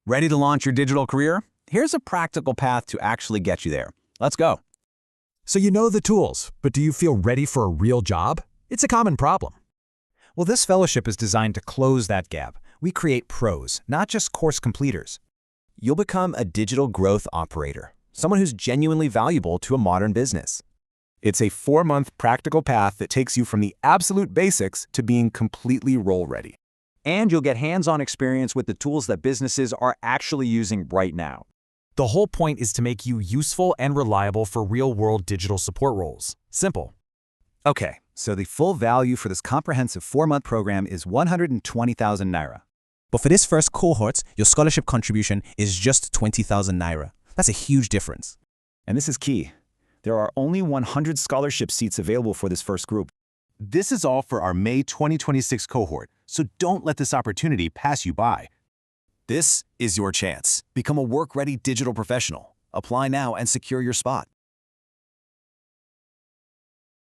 Ready to launch your digital career? Here's a practical path to actually get you there. Let's go. So you know the tools, but do you feel ready for a real job? It's a common problem. Well, this fellowship is designed to close that gap. We create pros, not just course completers. You'll become a digital growth operator, someone who's genuinely valuable to a modern business. It's a 4-month practical path that takes you from the absolute basics to being completely role-ready. And you'll get hands-on experience with the tools that businesses are actually using right now. The whole point is to make you useful and reliable for real-world digital support roles. Simple. Okay, so the full value for this comprehensive 4-month program is 120,000 naira. But for this first cohort, your scholarship contribution is just 20,000 naira. That's a huge difference. And this is key. There are only 100 scholarship seats available for this first group. This is all for our May 2026 cohort, so don't let this opportunity pass you by. This is your chance. Become a work-ready digital professional. Apply now and secure your spot.